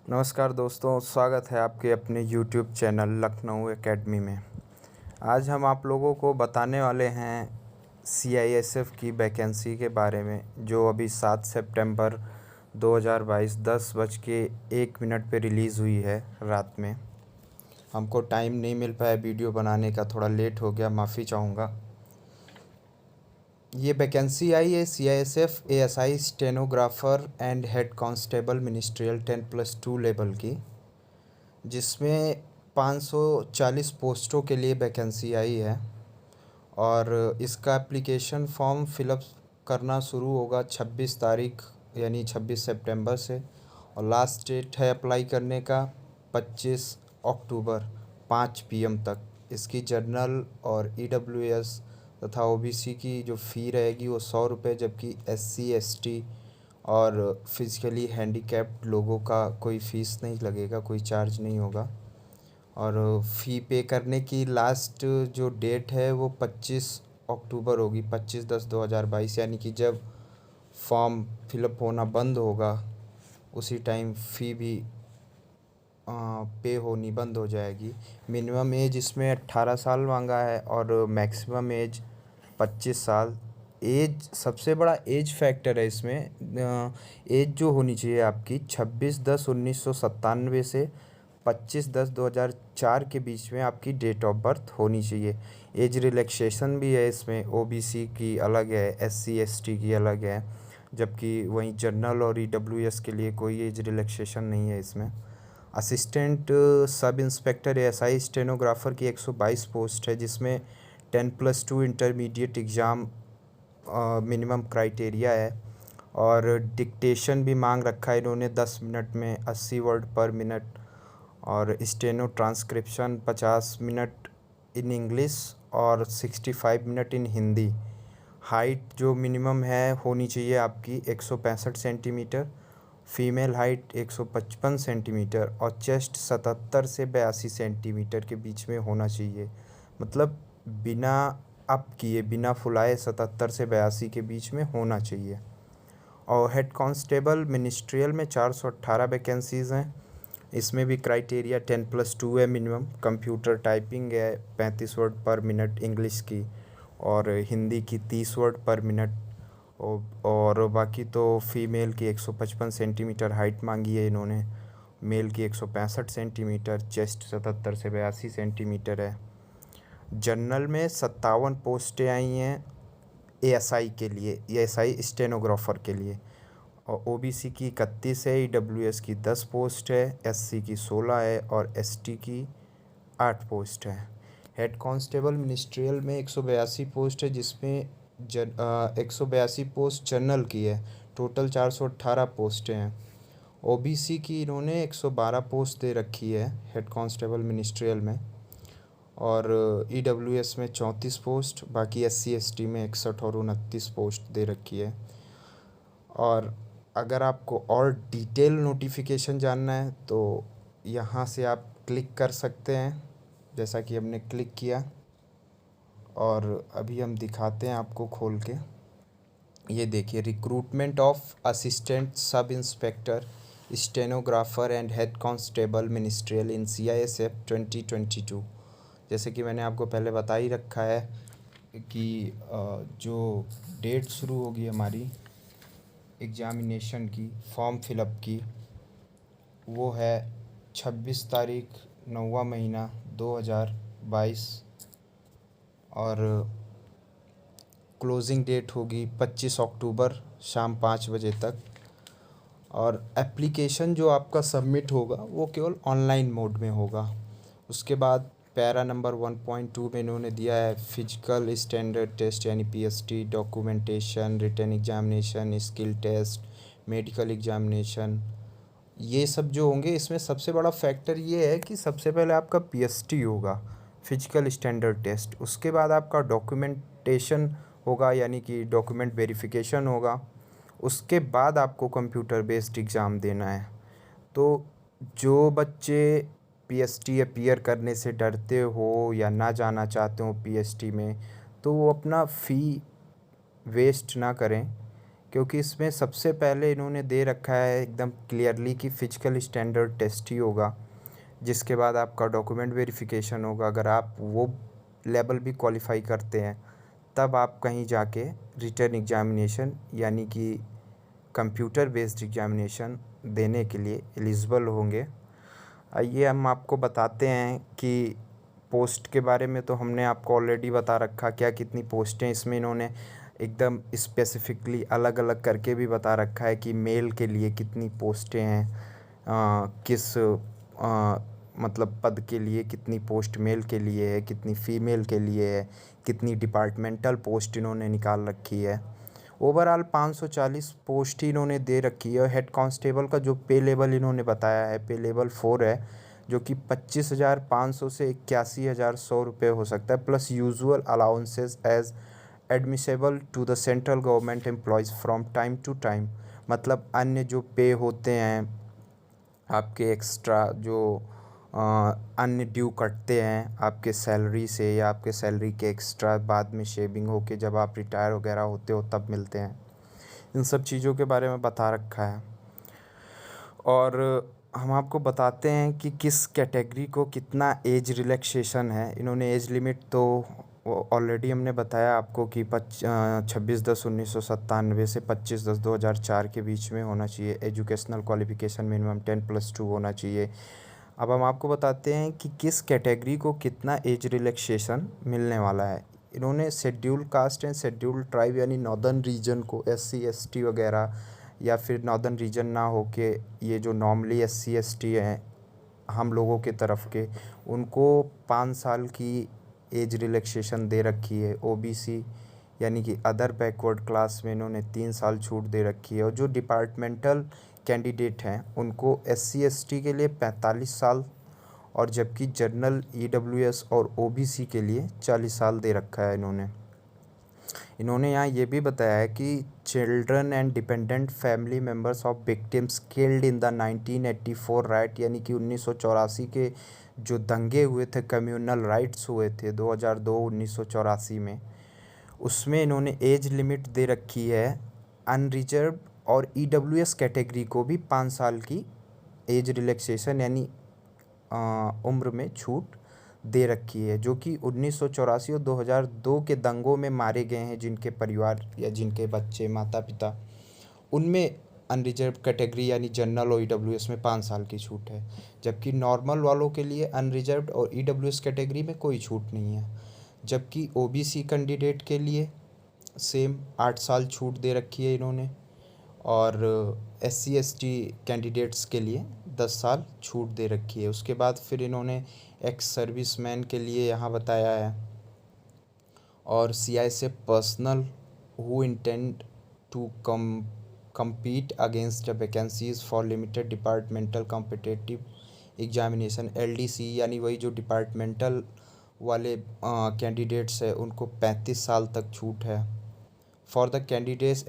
नमस्कार दोस्तों, स्वागत है आपके अपने यूट्यूब चैनल लखनऊ एकेडमी में। आज हम आप लोगों को बताने वाले हैं सीआईएसएफ की वैकेंसी के बारे में, जो अभी 7 सितंबर 2022 10:01 पे रिलीज़ हुई है रात में। हमको टाइम नहीं मिल पाया वीडियो बनाने का, थोड़ा लेट हो गया, माफ़ी चाहूँगा। ये वैकेंसी आई है CISF ASI stenographer and head constable ministerial 10+2 level की, जिसमें 540 पोस्टों के लिए वैकेंसी आई है। और इसका एप्लीकेशन फॉर्म फिलअप करना शुरू होगा 26 तारीख यानी 26 सितंबर से, और लास्ट डेट है अप्लाई करने का 25 अक्टूबर 5 PM तक। इसकी जनरल और ईडब्ल्यूएस तथा ओबीसी की जो फ़ी रहेगी वो 100 रुपये, जबकि एससी एसटी और फिज़िकली हैंडीकैप्ड लोगों का कोई फ़ीस नहीं लगेगा, कोई चार्ज नहीं होगा। और फ़ी पे करने की लास्ट जो डेट है वो 25 अक्टूबर होगी, 25/10/2022, यानी कि जब फॉर्म फिलअप होना बंद होगा उसी टाइम फ़ी भी पे होनी बंद हो जाएगी। मिनिमम एज इसमें 18 साल मांगा है और मैक्सिमम एज 25 साल। एज सबसे बड़ा एज फैक्टर है इसमें। एज जो होनी चाहिए आपकी 26/10/1997 से 25/10/2004 के बीच में आपकी डेट ऑफ बर्थ होनी चाहिए। एज रिलैक्सेशन भी है इसमें, ओबीसी की अलग है, एससी एसटी की अलग है, जबकि वहीं जनरल और ईडब्ल्यूएस के लिए कोई एज रिलैक्सेशन नहीं है इसमें। Assistant sub inspector ASI stenographer की 122 पोस्ट है, जिसमें 10+2 इंटरमीडिएट एग्ज़ाम मिनिमम क्राइटेरिया है। और डिक्टेशन भी मांग रखा है इन्होंने 10 मिनट में 80 वर्ड पर मिनट, और steno transcription 50 minute in English और 65 मिनट इन हिंदी। हाइट जो मिनिमम है होनी चाहिए आपकी 165 सेंटीमीटर, फीमेल हाइट 155 सेंटीमीटर, और चेस्ट 77 से 82 सेंटीमीटर के बीच में होना चाहिए। मतलब बिना अप किए, बिना फुलाए 77 से 82 के बीच में होना चाहिए। और हेड कांस्टेबल मिनिस्ट्रियल में 418 वैकेंसीज़ हैं। इसमें भी क्राइटेरिया 10+2 है मिनिमम। कंप्यूटर टाइपिंग है 35 वर्ड पर मिनट इंग्लिश की, और हिंदी की 30 वर्ड पर मिनट। और बाकी तो फीमेल की 155 सेंटीमीटर हाइट मांगी है इन्होंने, मेल की 165 सेंटीमीटर, चेस्ट 77 से 82 सेंटीमीटर है। जनरल में 57 पोस्टें आई हैं एएसआई के लिए, एएसआई स्टेनोग्राफर के लिए, और ओबीसी की 31 है, ईडब्ल्यूएस की 10 पोस्ट है, एससी की 16 है और एसटी की 8 पोस्ट है। हेड कांस्टेबल मिनिस्ट्रियल में 182 पोस्ट है, जिसमें 182 पोस्ट जनरल की है। टोटल 418 पोस्टें हैं। ओबीसी की इन्होंने 112 पोस्ट दे रखी है हेड कांस्टेबल मिनिस्ट्रियल में, और ईडब्ल्यूएस में 34 पोस्ट, बाकी एससी एसटी में 61 और 29 पोस्ट दे रखी है। और अगर आपको और डिटेल नोटिफिकेशन जानना है तो यहाँ से आप क्लिक कर सकते हैं, जैसा कि हमने क्लिक किया, और अभी हम दिखाते हैं आपको खोल के। ये देखिए, recruitment of assistant sub inspector stenographer and head constable ministerial in CISF 2022। जैसे कि मैंने आपको पहले बता ही रखा है कि जो डेट शुरू होगी हमारी एग्ज़ामिनेशन की, फॉर्म फिलअप की, वो है 26 तारीख 9वां महीना 2022, और क्लोजिंग डेट होगी 25 अक्टूबर शाम 5 बजे तक। और एप्लीकेशन जो आपका सबमिट होगा वो केवल ऑनलाइन मोड में होगा। उसके बाद पैरा नंबर 1.2 में इन्होंने दिया है फिजिकल स्टैंडर्ड टेस्ट यानी PST, documentation, written examination, skill test, medical examination, ये सब जो होंगे। इसमें सबसे बड़ा फैक्टर ये है कि सबसे पहले आपका पीएसटी होगा, फिजिकल स्टैंडर्ड टेस्ट। उसके बाद आपका डॉक्यूमेंटेशन होगा, यानी कि डॉक्यूमेंट वेरिफिकेशन होगा। उसके बाद आपको कंप्यूटर बेस्ड एग्ज़ाम देना है। तो जो बच्चे पीएसटी अपीयर करने से डरते हो या ना जाना चाहते हो पीएसटी में, तो वो अपना फ़ी वेस्ट ना करें। क्योंकि इसमें सबसे पहले इन्होंने दे रखा है एकदम क्लियरली कि फ़िज़िकल स्टैंडर्ड टेस्ट ही होगा, जिसके बाद आपका डॉक्यूमेंट वेरिफ़िकेशन होगा। अगर आप वो लेवल भी क्वालिफ़ाई करते हैं तब आप कहीं जाके रिटन एग्ज़ामिनेशन यानी कि कंप्यूटर बेस्ड एग्ज़ामिनेशन देने के लिए एलिजिबल होंगे। आइए हम आपको बताते हैं कि पोस्ट के बारे में तो हमने आपको ऑलरेडी बता रखा क्या कितनी पोस्टें इसमें इन्होंने एकदम स्पेसिफिकली अलग अलग करके भी बता रखा है कि मेल के लिए कितनी पोस्टें हैं, किस मतलब पद के लिए कितनी पोस्ट मेल के लिए है, कितनी फीमेल के लिए है, कितनी डिपार्टमेंटल पोस्ट इन्होंने निकाल रखी है। ओवरऑल 540 पोस्ट ही इन्होंने दे रखी है। और हेड कांस्टेबल का जो पे लेवल इन्होंने बताया है पे लेवल 4 है, जो कि 25,500 से 81,100 रुपये हो सकता है, plus usual allowances as admissible to the central government employees from time to time. मतलब अन्य जो पे होते हैं आपके एक्स्ट्रा जो अन्य ड्यू कटते हैं आपके सैलरी से या आपके सैलरी के एक्स्ट्रा बाद में शेविंग होके जब आप रिटायर वगैरह होते हो तब मिलते हैं, इन सब चीज़ों के बारे में बता रखा है। और हम आपको बताते हैं कि किस कैटेगरी को कितना एज रिलैक्सेशन है। इन्होंने एज लिमिट तो ऑलरेडी हमने बताया आपको कि 26/10/1997 से 25/10/2004 के बीच में होना चाहिए। एजुकेशनल क्वालिफिकेशन मिनिमम 10+2 होना चाहिए। अब हम आपको बताते हैं कि किस कैटेगरी को कितना एज रिलैक्सेशन मिलने वाला है। इन्होंने schedule caste and schedule tribe यानी नॉर्दर्न रीजन को SC ST वगैरह या फिर नॉर्दर्न रीजन ना हो के ये जो नॉर्मली SC ST हैं हम लोगों के तरफ के, उनको 5 साल की एज रिलैक्सेशन दे रखी है। OBC यानी कि अदर बैकवर्ड क्लास में इन्होंने 3 साल छूट दे रखी है। और जो डिपार्टमेंटल कैंडिडेट हैं उनको SC ST के लिए 45 साल और जबकि जनरल EWS और OBC के लिए 40 साल दे रखा है इन्होंने यहाँ ये भी बताया है कि children and dependent family members of victims killed in the 1984 right यानी कि 1984 के जो दंगे हुए थे, कम्युनल राइट्स हुए थे 2002-1984 में, उसमें इन्होंने एज लिमिट दे रखी है अनरिजर्व और EWS कैटेगरी को भी 5 साल की एज रिलैक्सेशन यानी उम्र में छूट दे रखी है, जो कि 1984 और 2002 के दंगों में मारे गए हैं जिनके परिवार या जिनके बच्चे माता पिता, उनमें अनरिजर्व कैटेगरी यानी जनरल और EWS में 5 साल की छूट है। जबकि नॉर्मल वालों के लिए अनरिजर्व और EWS कैटेगरी में कोई छूट नहीं है। जबकि OBC कैंडिडेट के लिए सेम 8 साल छूट दे रखी है इन्होंने और SC ST कैंडिडेट्स के लिए 10 साल छूट दे रखी है। उसके बाद फिर इन्होंने एक्स सर्विसमैन के लिए यहाँ बताया है और CISF personnel who intend to compete against the vacancies for limited departmental competitive examination LDC यानी वही जो डिपार्टमेंटल वाले कैंडिडेट्स है उनको 35 साल तक छूट है। For the candidates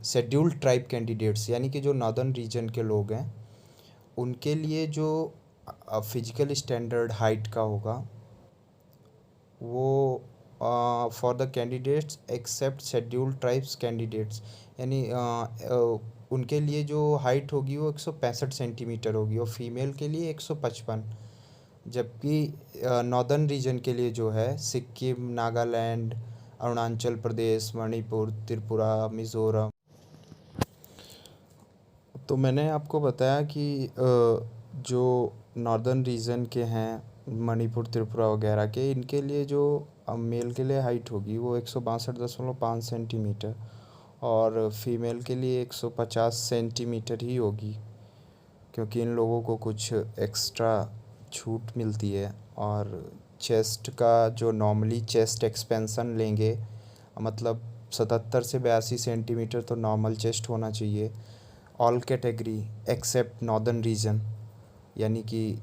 schedule tribe candidates यानी कि जो नॉर्दर्न रीजन के लोग हैं उनके लिए जो फिजिकल स्टैंडर्ड हाइट का होगा वो for the candidates except schedule tribes candidates यानी उनके लिए जो हाइट होगी वो 165 सेंटीमीटर होगी और फीमेल के लिए 155। जबकि नॉर्दर्न रीजन के लिए जो है सिक्किम, नागालैंड, अरुणाचल प्रदेश, मणिपुर, त्रिपुरा, मिज़ोरम। तो मैंने आपको बताया कि जो नॉर्दर्न रीजन के हैं मणिपुर, त्रिपुरा वगैरह के, इनके लिए जो मेल के लिए हाइट होगी वो 162.5 सेंटीमीटर और फीमेल के लिए 150 सेंटीमीटर ही होगी, क्योंकि इन लोगों को कुछ एक्स्ट्रा छूट मिलती है। और चेस्ट का जो नॉर्मली चेस्ट एक्सपेंसन लेंगे मतलब 77 से 82 सेंटीमीटर तो नॉर्मल चेस्ट होना चाहिए all category except northern region यानी कि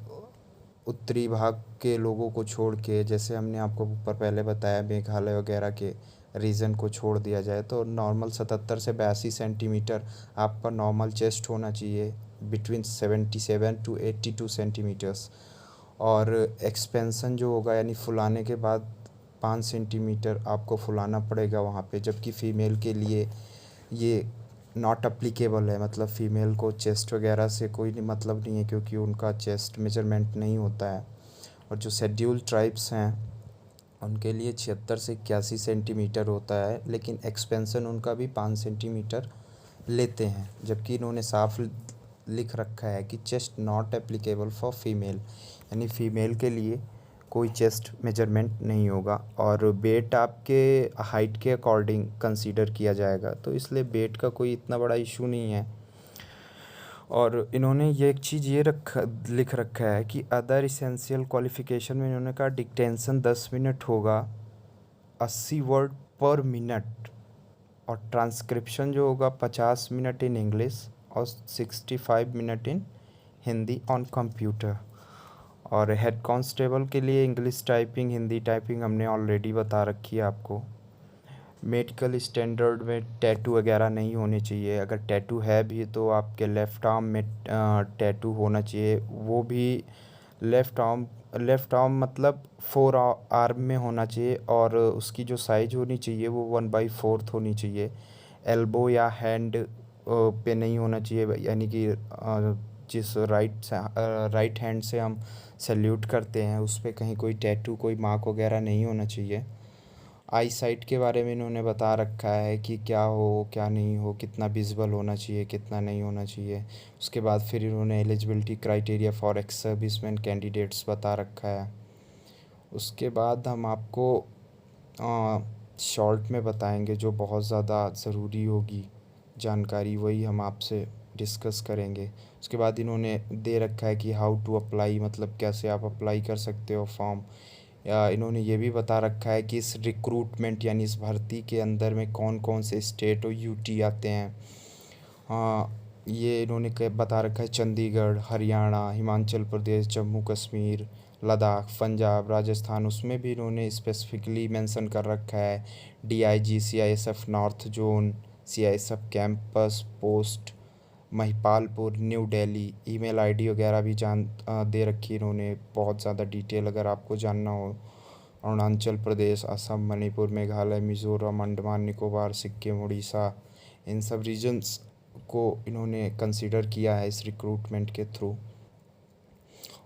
उत्तरी भाग के लोगों को छोड़ के, जैसे हमने आपको ऊपर पहले बताया मेघालय वगैरह के रीजन को छोड़ दिया जाए तो नॉर्मल 77 से 82 सेंटीमीटर आपका नॉर्मल चेस्ट होना चाहिए बिटवीन 77 to 82 सेंटीमीटर्स। और एक्सपेंसन जो होगा यानी फुलाने के बाद 5 सेंटीमीटर आपको फुलाना पड़ेगा वहाँ पे, जबकि फ़ीमेल के लिए ये नॉट अप्लीकेबल है, मतलब फ़ीमेल को चेस्ट वगैरह से कोई नहीं मतलब नहीं है, क्योंकि उनका चेस्ट मेजरमेंट नहीं होता है। और जो शेड्यूल्ड ट्राइब्स हैं उनके लिए 76 से 81 सेंटीमीटर होता है, लेकिन एक्सपेंशन उनका भी 5 सेंटीमीटर लेते हैं। जबकि इन्होंने साफ लिख रखा है कि chest not applicable for female, यानी फ़ीमेल के लिए कोई चेस्ट मेजरमेंट नहीं होगा। और वेट आपके हाइट के अकॉर्डिंग कंसीडर किया जाएगा, तो इसलिए वेट का कोई इतना बड़ा इशू नहीं है। और इन्होंने ये एक चीज़ ये लिख रखा है कि अदर इसेंशियल क्वालिफ़िकेशन में इन्होंने कहा डिक्टेंशन 10 मिनट होगा, 80 वर्ड पर मिनट, और ट्रांसक्रिप्शन जो होगा 50 मिनट इन इंग्लिश और 65 minute in Hindi on computer. और हेड कांस्टेबल के लिए इंग्लिश टाइपिंग, हिंदी टाइपिंग हमने ऑलरेडी बता रखी है आपको। मेडिकल स्टैंडर्ड में टैटू वगैरह नहीं होने चाहिए, अगर टैटू है भी तो आपके लेफ़्ट आर्म में टैटू होना चाहिए, वो भी लेफ़्ट आर्म मतलब 4 आर्म में होना चाहिए, और उसकी जो साइज़ होनी चाहिए वो 1/4 होनी चाहिए। एल्बो या हैंड पे नहीं होना चाहिए, यानी कि जिस राइट हैंड से हम सैल्यूट करते हैं उस पे कहीं कोई टैटू, कोई मार्क वगैरह नहीं होना चाहिए। आई साइट के बारे में इन्होंने बता रखा है कि क्या हो क्या नहीं हो, कितना विजिबल होना चाहिए कितना नहीं होना चाहिए। उसके बाद फिर इन्होंने eligibility criteria for ex serviceman candidates बता रखा है। उसके बाद हम आपको शॉर्ट में बताएंगे जो बहुत ज़्यादा ज़रूरी होगी जानकारी, वही हम आपसे डिस्कस करेंगे। उसके बाद इन्होंने दे रखा है कि हाउ टू अप्लाई, मतलब कैसे आप अप्लाई कर सकते हो फॉर्म। या इन्होंने ये भी बता रखा है कि इस रिक्रूटमेंट यानी इस भर्ती के अंदर में कौन कौन से स्टेट और यूटी आते हैं। हाँ, ये इन्होंने बता रखा है चंडीगढ़, हरियाणा, हिमाचल प्रदेश, जम्मू कश्मीर, लद्दाख, पंजाब, राजस्थान, उसमें भी इन्होंने स्पेसिफिकली मेंशन कर रखा है। DIG, CISF north zone, CISF campus post Mahipalpur, new Delhi. Email ID वगैरह भी दे रखी इन्होंने, बहुत ज़्यादा डिटेल अगर आपको जानना हो। अरुणाचल प्रदेश, असम, मणिपुर, मेघालय, मिज़ोरम, अंडमान निकोबार, सिक्किम, उड़ीसा, इन सब रीजन्स को इन्होंने कंसीडर किया है इस रिक्रूटमेंट के थ्रू।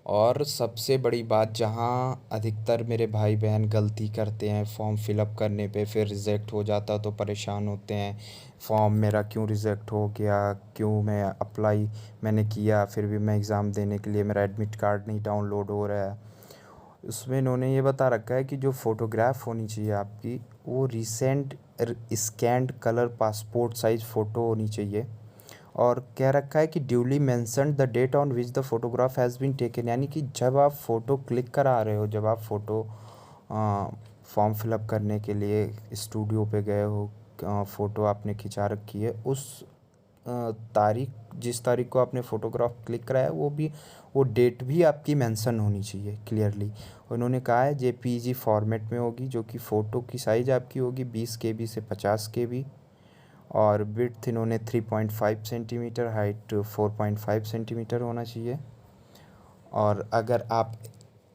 और सबसे बड़ी बात, जहाँ अधिकतर मेरे भाई बहन गलती करते हैं फॉर्म फिलअप करने पे, फिर रिजेक्ट हो जाता तो परेशान होते हैं, फॉर्म मेरा क्यों रिजेक्ट हो गया, क्यों मैंने किया फिर भी मैं एग्ज़ाम देने के लिए मेरा एडमिट कार्ड नहीं डाउनलोड हो रहा है। उसमें इन्होंने ये बता रखा है कि जो फ़ोटोग्राफ होनी चाहिए आपकी, वो recent scanned colour passport size photo होनी चाहिए। और कह रखा है कि duly mentioned the date on which the photograph has been taken, यानी कि जब आप फ़ोटो क्लिक करा रहे हो, जब आप फ़ोटो फॉर्म फिलअप करने के लिए स्टूडियो पे गए हो, फ़ोटो आपने खिंचा रखी है, उस तारीख, जिस तारीख को आपने फ़ोटोग्राफ क्लिक कराया वो डेट भी आपकी मेंशन होनी चाहिए क्लियरली। उन्होंने कहा है जेपीजी फॉर्मेट में होगी, जो कि फ़ोटो की साइज़ आपकी होगी 20 KB से 50 KB। और विड्थ इन्होंने 3.5 सेंटीमीटर, हाइट 4.5 सेंटीमीटर होना चाहिए। और अगर आप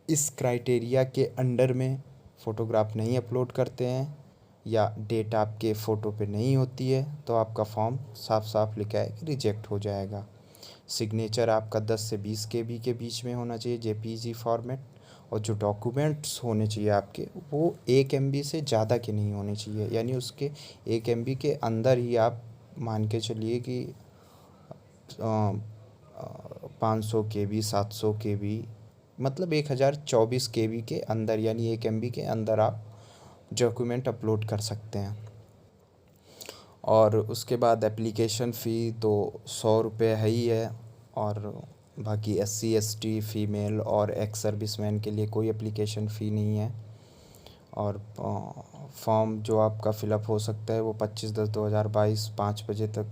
इस क्राइटेरिया के अंडर में फ़ोटोग्राफ नहीं अपलोड करते हैं या डेट आपके फ़ोटो पे नहीं होती है तो आपका फॉर्म साफ साफ लिखा है कि रिजेक्ट हो जाएगा। सिग्नेचर आपका 10 से 20 KB के बीच में होना चाहिए जेपीजी फॉर्मेट। और जो डॉक्यूमेंट्स होने चाहिए आपके, वो 1 MB से ज़्यादा के नहीं होने चाहिए, यानी उसके 1 MB के अंदर ही आप मान के चलिए कि 500 KB, 700 KB, मतलब 1024 KB के अंदर, यानी 1 MB के अंदर आप डॉक्यूमेंट अपलोड कर सकते हैं। और उसके बाद एप्लीकेशन फ़ी तो 100 रुपये है ही है। और बाकी SC ST फ़ीमेल और एक्स सर्विसमैन के लिए कोई एप्लीकेशन फ़ी नहीं है। और फॉर्म जो आपका फ़िलअप हो सकता है वो 25/10/2022 5 बजे तक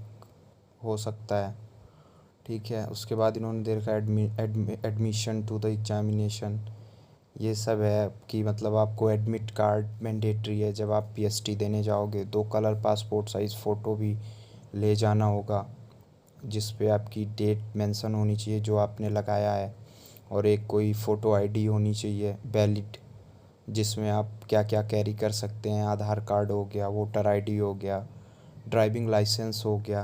हो सकता है। ठीक है, उसके बाद इन्होंने दे रखा है एडमिशन टू द एग्जामिनेशन। ये सब है कि मतलब आपको एडमिट कार्ड मैंडेटरी है, जब आप PST देने जाओगे 2 कलर पासपोर्ट साइज़ फ़ोटो भी ले जाना होगा, जिस पे आपकी डेट मेंशन होनी चाहिए जो आपने लगाया है। और एक कोई फ़ोटो ID होनी चाहिए वैलिड, जिसमें आप क्या क्या कैरी कर सकते हैं, आधार कार्ड हो गया, वोटर ID हो गया, ड्राइविंग लाइसेंस हो गया,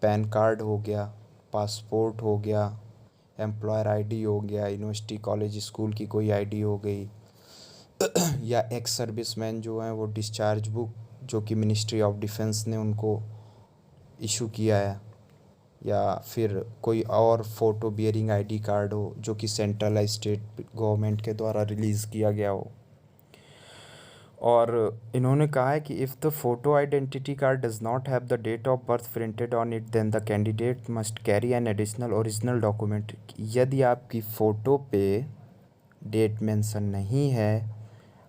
पैन कार्ड हो गया, पासपोर्ट हो गया, एम्प्लॉयर आईडी हो गया, यूनिवर्सिटी कॉलेज स्कूल की कोई आईडी हो गई, या एक्स सर्विसमैन जो हैं वो डिस्चार्ज बुक जो कि मिनिस्ट्री ऑफ डिफेंस ने उनको इशू किया है, या फिर कोई और फ़ोटो बियरिंग आईडी कार्ड हो जो कि सेंट्रल या स्टेट गवर्नमेंट के द्वारा रिलीज़ किया गया हो। और इन्होंने कहा है कि if the photo identity card does not have the date of birth printed on it then the candidate must carry an additional original document. यदि आपकी फ़ोटो पे डेट मेंशन नहीं है,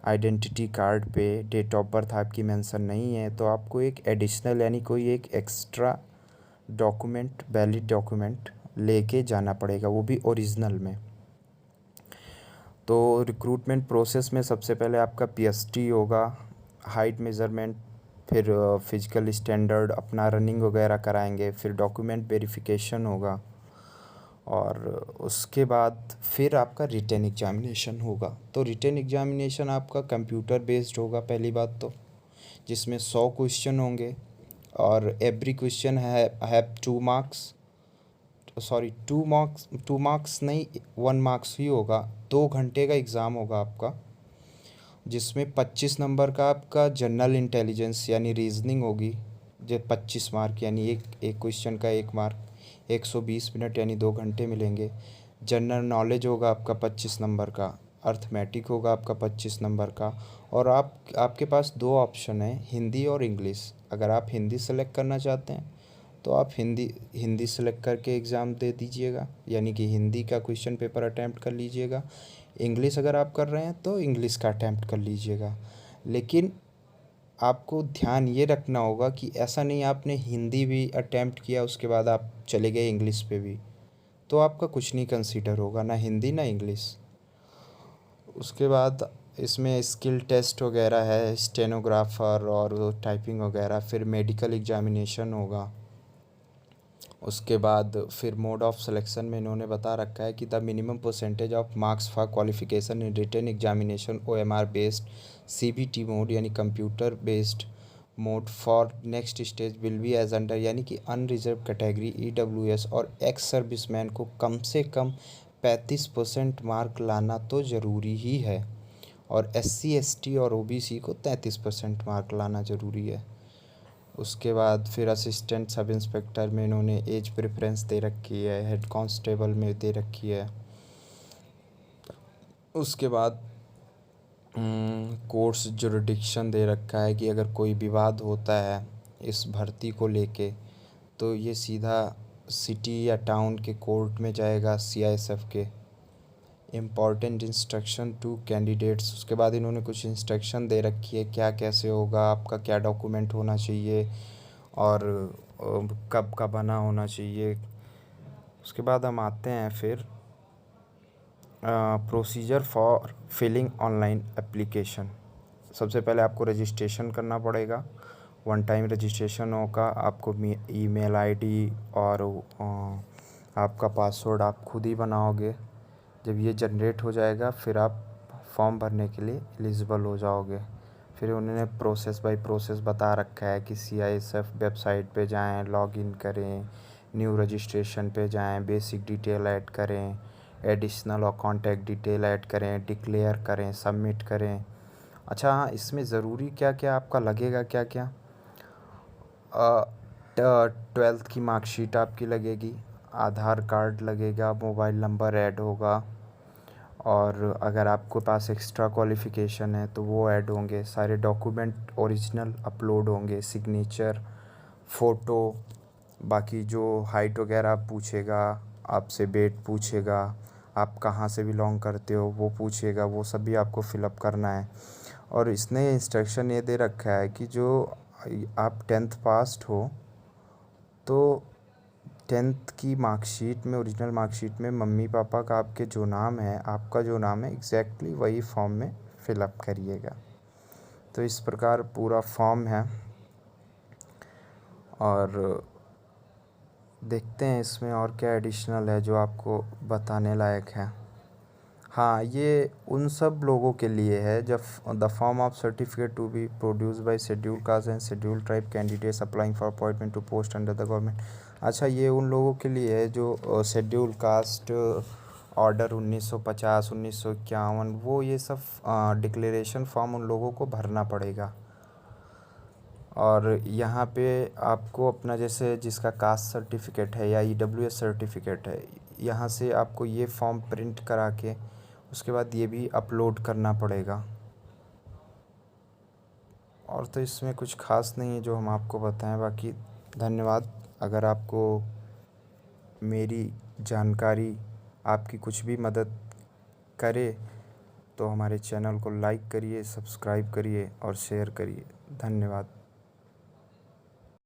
आइडेंटिटी कार्ड पे डेट ऑफ बर्थ आपकी mention नहीं है, तो आपको एक एडिशनल यानी कोई एक एक्स्ट्रा डॉक्यूमेंट, वैलिड डॉक्यूमेंट लेके जाना पड़ेगा, वो भी ओरिजिनल में। तो रिक्रूटमेंट प्रोसेस में सबसे पहले आपका पीएसटी होगा, हाइट मेज़रमेंट, फिर फिजिकल स्टैंडर्ड, अपना रनिंग वगैरह कराएंगे, फिर डॉक्यूमेंट वेरिफिकेशन होगा, और उसके बाद फिर आपका रिटन एग्जामिनेशन होगा। तो रिटन एग्जामिनेशन आपका कंप्यूटर बेस्ड होगा पहली बात तो, जिसमें 100 क्वेश्चन होंगे, और every question have 2 marks, sorry 2 marks नहीं, 1 मार्क्स ही होगा। 2 घंटे का एग्ज़ाम होगा आपका, जिसमें 25 नंबर का आपका जनरल इंटेलिजेंस यानी रीजनिंग होगी, जो 25 मार्क यानी एक क्वेश्चन का 1 मार्क, 120 मिनट यानी 2 घंटे मिलेंगे। जनरल नॉलेज होगा आपका 25 नंबर का, अर्थमेटिक होगा आपका 25 नंबर का, और आपके पास 2 ऑप्शन हैं, हिंदी और इंग्लिश। अगर आप हिंदी सेलेक्ट करना चाहते हैं तो आप हिंदी सेलेक्ट करके एग्ज़ाम दे दीजिएगा, यानी कि हिंदी का क्वेश्चन पेपर अटैम्प्ट कर लीजिएगा। इंग्लिश अगर आप कर रहे हैं तो इंग्लिश का अटैम्प्ट कर लीजिएगा। लेकिन आपको ध्यान ये रखना होगा कि ऐसा नहीं आपने हिंदी भी अटैम्प्ट किया उसके बाद आप चले गए इंग्लिश पे भी, तो आपका कुछ नहीं कंसीडर होगा, ना हिंदी ना इंग्लिश। उसके बाद इसमें स्किल टेस्ट वगैरह है, स्टेनोग्राफर और टाइपिंग वगैरह, फिर मेडिकल एग्जामिनेशन होगा। उसके बाद फिर मोड ऑफ सिलेक्शन में इन्होंने बता रखा है कि the minimum percentage of marks for qualification in written examination OMR based CBT mode यानी computer based mode for next stage will be as under, यानी कि अनरिजर्व कैटेगरी ईडब्ल्यूएस और एक्स सर्विसमैन को कम से कम 35% मार्क लाना तो ज़रूरी ही है, और एससी एसटी और ओबीसी को 33% मार्क लाना ज़रूरी है। उसके बाद फिर असिस्टेंट सब इंस्पेक्टर में इन्होंने एज प्रेफरेंस दे रखी है, हेड कांस्टेबल में दे रखी है। उसके बाद कोर्ट्स जुरिडिक्शन दे रखा है कि अगर कोई विवाद होता है इस भर्ती को लेके तो ये सीधा सिटी या टाउन के कोर्ट में जाएगा, सीआईएसएफ के। इम्पॉर्टेंट इंस्ट्रक्शन टू कैंडिडेट्स, उसके बाद इन्होंने कुछ इंस्ट्रक्शन दे रखी है क्या कैसे होगा, आपका क्या डॉक्यूमेंट होना चाहिए और कब का बना होना चाहिए। उसके बाद हम आते हैं फिर procedure for filling online application. सबसे पहले आपको रजिस्ट्रेशन करना पड़ेगा, 1 टाइम रजिस्ट्रेशन होगा। आपको ईमेल आईडी और आपका पासवर्ड आप खुद ही बनाओगे। जब ये जनरेट हो जाएगा फिर आप फॉर्म भरने के लिए एलिजिबल हो जाओगे। फिर उन्होंने प्रोसेस बाय प्रोसेस बता रखा है कि सीआईएसएफ वेबसाइट पे जाएं, लॉगिन करें, न्यू रजिस्ट्रेशन पे जाएं, बेसिक डिटेल ऐड करें, एडिशनल और कॉन्टैक्ट डिटेल ऐड करें, डिक्लेयर करें, सबमिट करें। अच्छा हाँ, इसमें ज़रूरी क्या क्या आपका लगेगा, क्या क्या 12th की मार्कशीट आपकी लगेगी, आधार कार्ड लगेगा, मोबाइल नंबर ऐड होगा, और अगर आपके पास एक्स्ट्रा क्वालिफ़िकेशन है तो वो ऐड होंगे। सारे डॉक्यूमेंट ओरिजिनल अपलोड होंगे, सिग्नेचर, फ़ोटो, बाकी जो हाइट वगैरह पूछेगा आपसे, वेट पूछेगा, आप कहाँ से बिलोंग करते हो वो पूछेगा, वो सब भी आपको फिलअप करना है। और इसने इंस्ट्रक्शन ये दे रखा है कि जो आप 10th पास्ड हो तो 10th की मार्कशीट में, ओरिजिनल मार्कशीट में मम्मी पापा का आपके जो नाम है, आपका जो नाम है एग्जैक्टली वही फॉर्म में फिलअप करिएगा। तो इस प्रकार पूरा फॉर्म है, और देखते हैं इसमें और क्या एडिशनल है जो आपको बताने लायक है। हाँ, ये उन सब लोगों के लिए है जब the form of certificate to be produce by schedule caste and schedule tribe candidates applying for appointment to post under the government. अच्छा, ये उन लोगों के लिए है जो शेड्यूल कास्ट ऑर्डर 1950 1951 वो ये सब डिक्लेरेशन फॉर्म उन लोगों को भरना पड़ेगा। और यहाँ पे आपको अपना जैसे जिसका कास्ट सर्टिफिकेट है या ईडब्ल्यूएस सर्टिफिकेट है, यहाँ से आपको ये फॉर्म प्रिंट करा के उसके बाद ये भी अपलोड करना पड़ेगा। और तो इसमें कुछ खास नहीं है जो हम आपको बताएं। बाकी धन्यवाद। अगर आपको मेरी जानकारी आपकी कुछ भी मदद करे तो हमारे चैनल को लाइक करिए, सब्सक्राइब करिए और शेयर करिए। धन्यवाद।